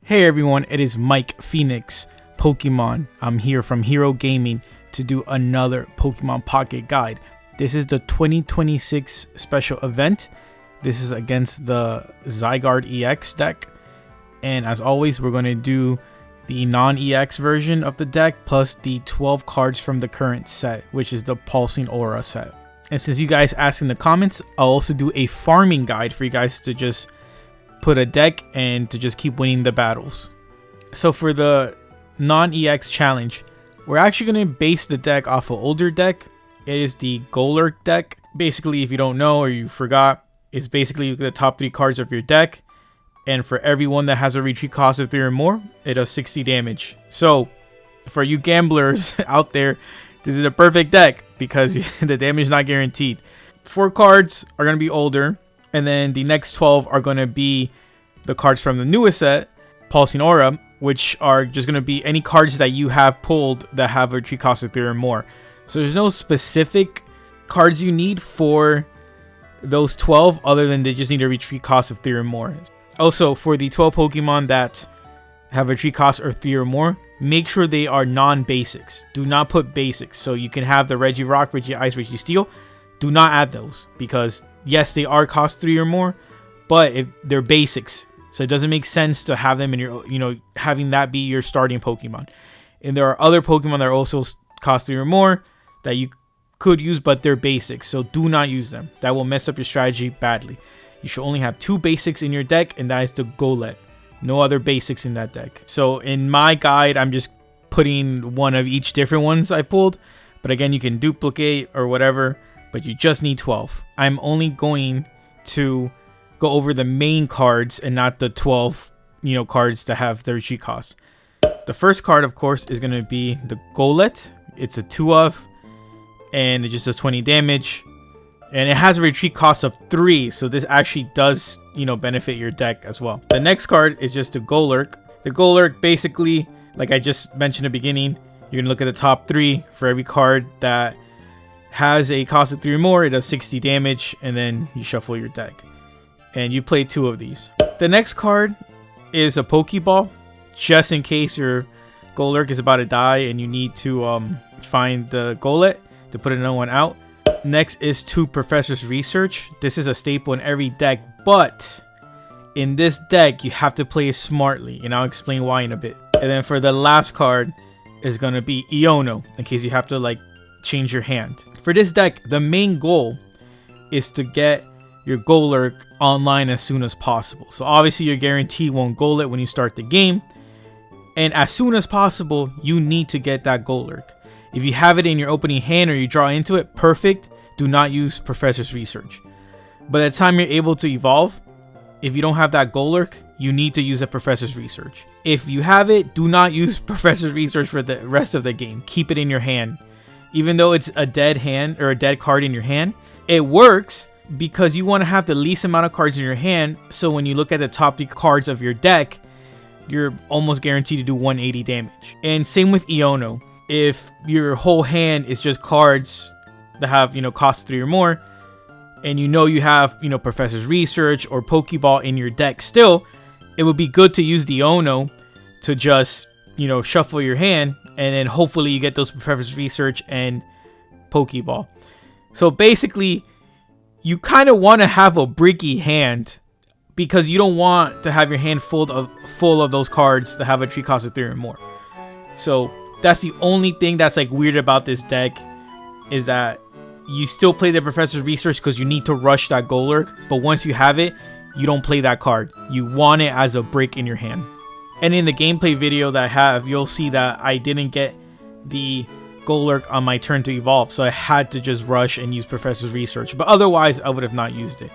Hey everyone, it is Mike Phoenix, Pokemon. I'm here from Hero Gaming to do another Pokemon Pocket guide. This is the 2026 special event. This is against the Zygarde EX deck. And as always, we're going to do the non-EX version of the deck plus the 12 cards from the current set, which is the Pulsing Aura set. And since you guys asked in the comments, I'll also do a farming guide for you guys to just put a deck and to just keep winning the battles. So for the non-EX challenge, we're actually going to base the deck off an older deck. It is the Golurk deck. Basically, if you don't know or you forgot, it's basically the top 3 cards of your deck. And for everyone that has a retreat cost of 3 or more, it does 60 damage. So for you gamblers out there, this is a perfect deck because the damage is not guaranteed. 4 cards are going to be older. And then the next 12 are going to be the cards from the newest set, Pulsing Aura, which are just going to be any cards that you have pulled that have a retreat cost of 3 or more. So there's no specific cards you need for those 12 other than they just need a retreat cost of 3 or more. Also, for the 12 Pokemon that have a retreat cost of 3 or more, make sure they are non-basics. Do not put basics. So you can have the Regirock, Regice, Registeel. Do not add those because yes, they are cost 3 or more, but if they're basics, so it doesn't make sense to have them in your, having that be your starting Pokemon. And there are other Pokemon that are also cost 3 or more that you could use, but they're basics, so do not use them. That will mess up your strategy badly. You should only have 2 basics in your deck, and that is the Golett. No other basics in that deck. So in my guide, I'm just putting one of each different ones I pulled, but again, you can duplicate or whatever. But you just need 12. I'm only going to go over the main cards and not the 12, cards that have the retreat cost. The first card, of course, is going to be the Golett. It's a 2-of, and it just does 20 damage. And it has a retreat cost of 3, so this actually does, benefit your deck as well. The next card is just the Golurk. The Golurk, basically, like I just mentioned at the beginning, you're going to look at the top 3 for every card that has a cost of 3 or more. It does 60 damage, and then you shuffle your deck. And you play 2 of these. The next card is a Pokeball, just in case your Golurk is about to die and you need to find the Golett to put another one out. Next is 2 Professor's Research. This is a staple in every deck, but in this deck, you have to play it smartly, and I'll explain why in a bit. And then for the last card is going to be Yugioh, in case you have to change your hand. For this deck, the main goal is to get your Golurk online as soon as possible. So obviously you're guaranteed 1 Golett when you start the game. And as soon as possible, you need to get that Golurk. If you have it in your opening hand or you draw into it, perfect. Do not use Professor's Research. By the time you're able to evolve, if you don't have that Golurk, you need to use a Professor's Research. If you have it, do not use Professor's Research for the rest of the game. Keep it in your hand. Even though it's a dead hand or a dead card in your hand, it works because you want to have the least amount of cards in your hand. So when you look at the top 3 cards of your deck, you're almost guaranteed to do 180 damage. And same with Yugioh. If your whole hand is just cards that have, cost 3 or more, and you have, Professor's Research or Pokeball in your deck still, it would be good to use the Yugioh to just, shuffle your hand, and then hopefully you get those Professor's Research and Pokeball. So basically, you kind of want to have a bricky hand because you don't want to have your hand full of those cards that have a retreat cost of 3 or more. So that's the only thing that's weird about this deck, is that you still play the Professor's Research because you need to rush that Golurk, but once you have it, you don't play that card. You want it as a brick in your hand. And in the gameplay video that I have, you'll see that I didn't get the Golurk on my turn to evolve, so I had to just rush and use Professor's Research, but otherwise I would have not used it.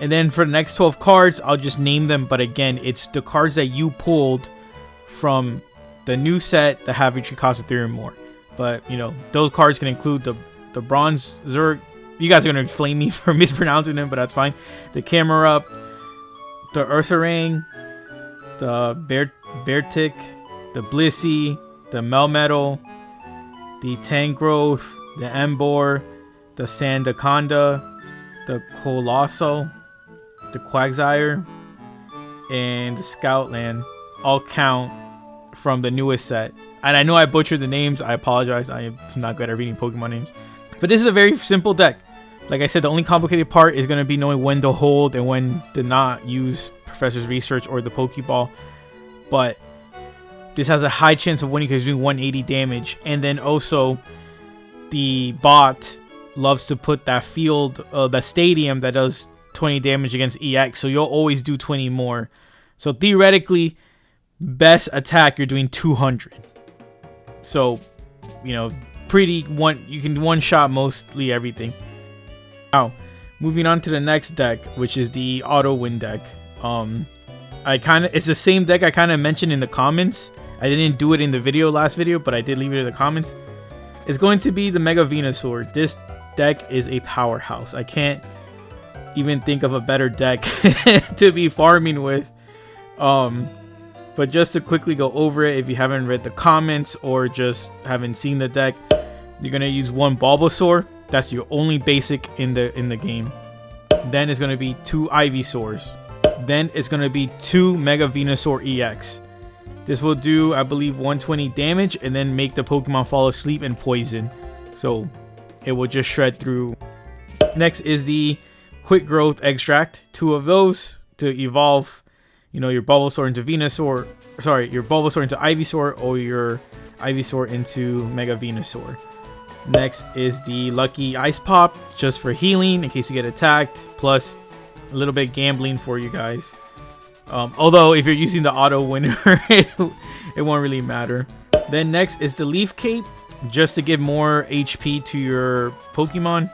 And then for the next 12 cards, I'll just name them, but again, it's the cards that you pulled from the new set that have retreat cost of 3 or more. But, those cards can include the Bronze Zerg. You guys are going to flame me for mispronouncing them, but that's fine. The Camerupt, the Ursaring, the Beartic, the Blissey, the Melmetal, the Tangrowth, the Emboar, the Sandaconda, the Colossal, the Quagsire, and the Scoutland. all count from the newest set. And I know I butchered the names. I apologize. I am not good at reading Pokemon names. But this is a very simple deck. Like I said, the only complicated part is going to be knowing when to hold and when to not use Professor's Research or the Pokeball. But this has a high chance of winning because it's doing 180 damage. And then also, the bot loves to put that field, the stadium that does 20 damage against EX. So you'll always do 20 more. So theoretically, best attack, you're doing 200. So, you know, you can one-shot mostly everything. Now, moving on to the next deck, which is the Auto Win deck. It's the same deck I kind of mentioned in the comments. I didn't do it in the last video, but I did leave it in the comments. It's going to be the Mega Venusaur. This deck is a powerhouse. I can't even think of a better deck to be farming with. But just to quickly go over it, if you haven't read the comments or just haven't seen the deck, you're gonna use one Bulbasaur. That's your only basic in the game. Then it's gonna be 2 Ivysaurs. Then it's gonna be 2 Mega Venusaur EX. This will do, I believe, 120 damage and then make the Pokemon fall asleep and poison. So it will just shred through. Next is the Quick Growth Extract. 2 of those to evolve, you know, your Bulbasaur into Venusaur. Sorry, your Bulbasaur into Ivysaur or your Ivysaur into Mega Venusaur. Next is the Lucky Ice Pop, just for healing in case you get attacked, plus a little bit gambling for you guys. Although if you're using the auto winner, it won't really matter. Then next is the Leaf Cape, just to give more HP to your Pokemon.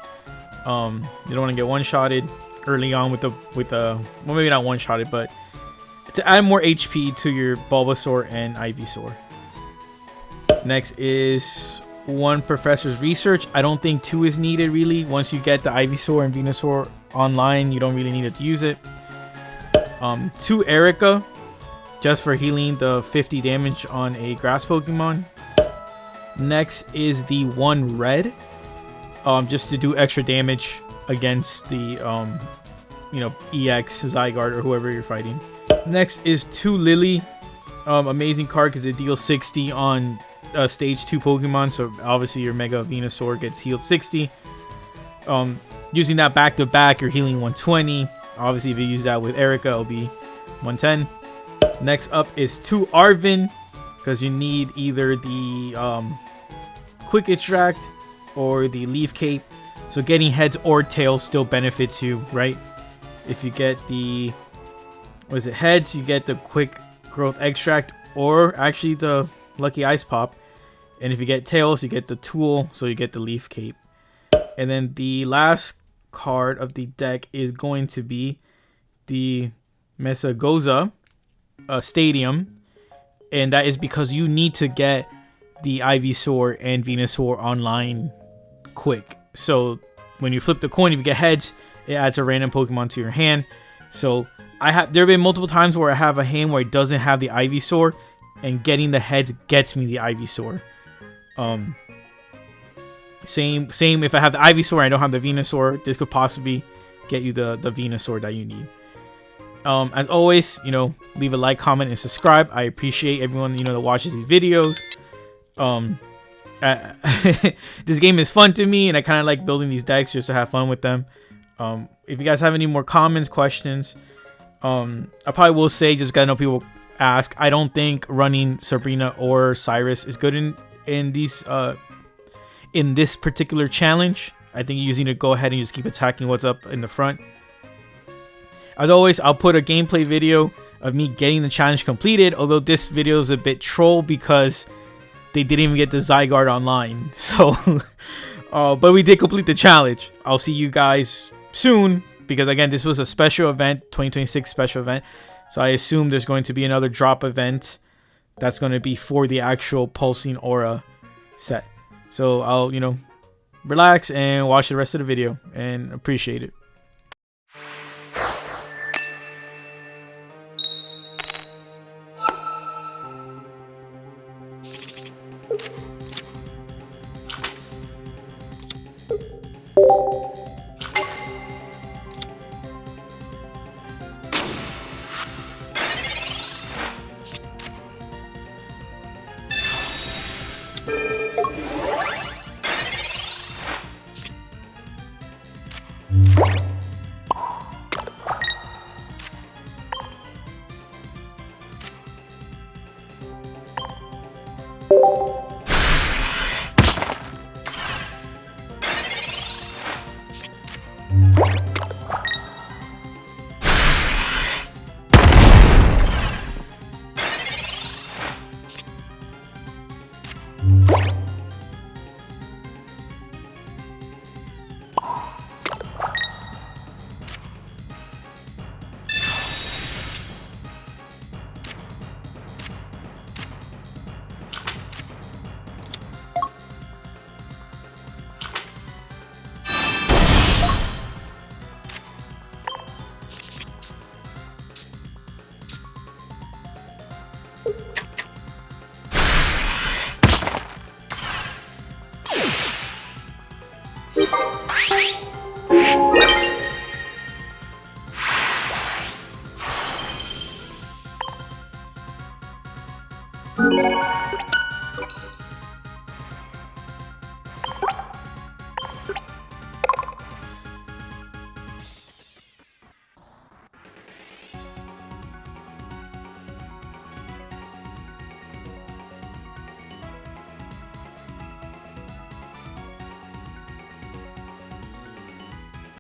You don't want to get one-shotted early on with well, maybe not one-shotted, but to add more HP to your Bulbasaur and Ivysaur. Next is 1 Professor's Research. I don't think 2 is needed really. Once you get the Ivysaur and Venusaur online, you don't really need to use it. 2 Erica, just for healing the 50 damage on a grass Pokemon. Next is the 1 Red, just to do extra damage against the you know, EX, Zygarde, or whoever you're fighting. Next is 2 Lily. Amazing card because it deals 60 on stage 2 Pokemon, so obviously your Mega Venusaur gets healed 60. Using that back to back, you're healing 120. Obviously, if you use that with Erica, it'll be 110. Next up is 2 Arvin, because you need either the Quick Extract or the Leaf Cape. So getting heads or tails still benefits you, right? If you get the heads, you get the Quick Growth Extract, or actually the Lucky Ice Pop. And if you get tails, you get the tool, so you get the Leaf Cape. And then the last card of the deck is going to be the Mesagoza Stadium. And that is because you need to get the Ivysaur and Venusaur online quick. So when you flip the coin, if you get heads, it adds a random Pokemon to your hand. So there have been multiple times where I have a hand where it doesn't have the Ivysaur, and getting the heads gets me the Ivysaur. Same if I have the Ivysaur and I don't have the Venusaur, this could possibly get you the Venusaur that you need. As always, you know, leave a like, comment, and subscribe. I appreciate everyone, you know, that watches these videos. This game is fun to me, and I kind of like building these decks just to have fun with them. If you guys have any more comments, questions, I probably will say, just gotta know people ask. I don't think running Sabrina or Cyrus is good in this particular challenge. I think you just need to go ahead and just keep attacking what's up in the front. As always, I'll put a gameplay video of me getting the challenge completed, although this video is a bit troll because they didn't even get the Zygarde online. So, but we did complete the challenge. I'll see you guys soon, because again, this was a special event, 2026 special event. So I assume there's going to be another drop event that's going to be for the actual Pulsing Aura set. So I'll, you know, relax and watch the rest of the video and appreciate it.